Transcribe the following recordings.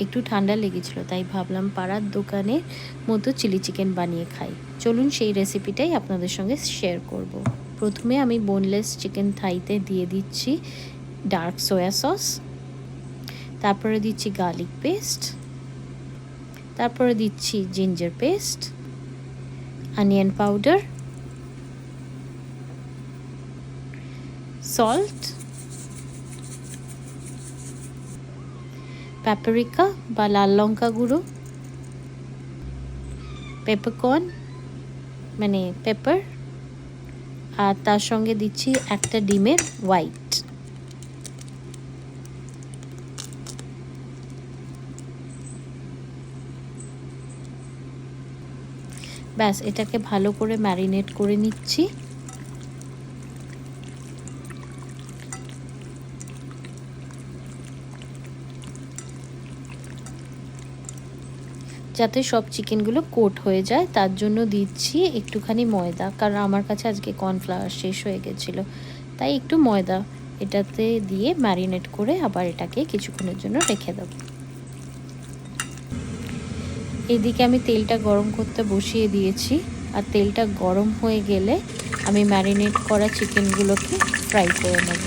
একটু ঠান্ডা লেগেছিল, তাই ভাবলাম পাড়ার দোকানের মতো চিলি চিকেন বানিয়ে খাই। চলুন সেই রেসিপিটাই আপনাদের সঙ্গে শেয়ার করব। প্রথমে আমি বোনলেস চিকেন থাইতে দিয়ে দিচ্ছি ডার্ক সয়া সস, তারপরে দিচ্ছি গার্লিক পেস্ট, তারপরে দিচ্ছি ginger paste, onion powder, salt, paprika বা লাল লঙ্কা গুঁড়ো, পেপারকর্ন মানে পেপার, আর তার সঙ্গে দিচ্ছি একটা ডিমের হোয়াইট। ব্যাস, এটাকে ভালো করে ম্যারিনেট করে নিচ্ছি। যাতে সব চিকেনগুলো কোট হয়ে যায় তার জন্য দিচ্ছি একটুখানি ময়দা, কারণ আমার কাছে আজকে কর্নফ্লাওয়ার শেষ হয়ে গেছিলো, তাই একটু ময়দা এটাতে দিয়ে ম্যারিনেট করে আবার এটাকে কিছুক্ষণের জন্য রেখে দেব। এদিকে আমি তেলটা গরম করতে বসিয়ে দিয়েছি, আর তেলটা গরম হয়ে গেলে আমি ম্যারিনেট করা চিকেনগুলোকে ফ্রাই করে নেব।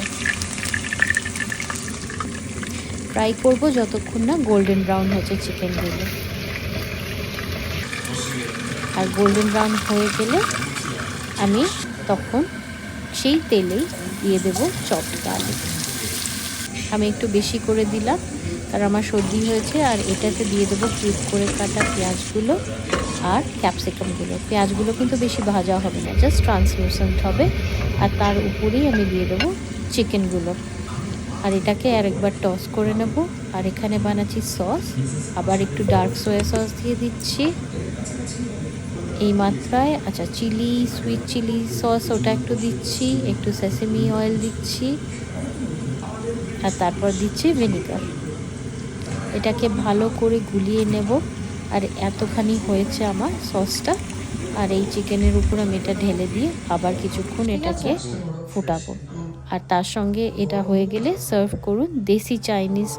ফ্রাই করব যতক্ষণ না গোল্ডেন ব্রাউন হচ্ছে চিকেনগুলো। আর গোল্ডেন ব্রাউন হয়ে গেলে আমি তখন সেই তেলেই দিয়ে দেব চপড গার্লিক। আমি একটু বেশি করে দিলাম কারণ আমার সর্দি হয়েছে। আর এটাতে দিয়ে দেবো কিউব করে কাটা পেঁয়াজগুলো আর ক্যাপসিকামগুলো। পেঁয়াজগুলো কিন্তু বেশি ভাজা হবে না, জাস্ট ট্রান্সলুসেন্ট হবে। আর তার উপরেই আমি দিয়ে দেবো চিকেনগুলো, আর এটাকে আরেকবার টস করে নেব। আর এখানে বানাচ্ছি সস, আবার একটু ডার্ক সয়া সস দিয়ে দিচ্ছি এই মাত্রায়। আচ্ছা, চিলি সুইট চিলি সস ওটা একটু দিচ্ছি, একটু সেসেমি অয়েল দিচ্ছি, আর তারপর দিচ্ছি ভিনিগার। এটাকে ভালো করে গুলিয়ে নেব। আর এতখানি হয়েছে আমার সসটা, আর এই চিকেনের উপর আমি এটা ঢেলে দিয়ে আবার কিছুক্ষণ এটাকে ফুটাবো। আর তার সঙ্গে এটা হয়ে গেলে সার্ভ করুন দেশি চাইনিজ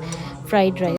ফ্রাইড রাইস।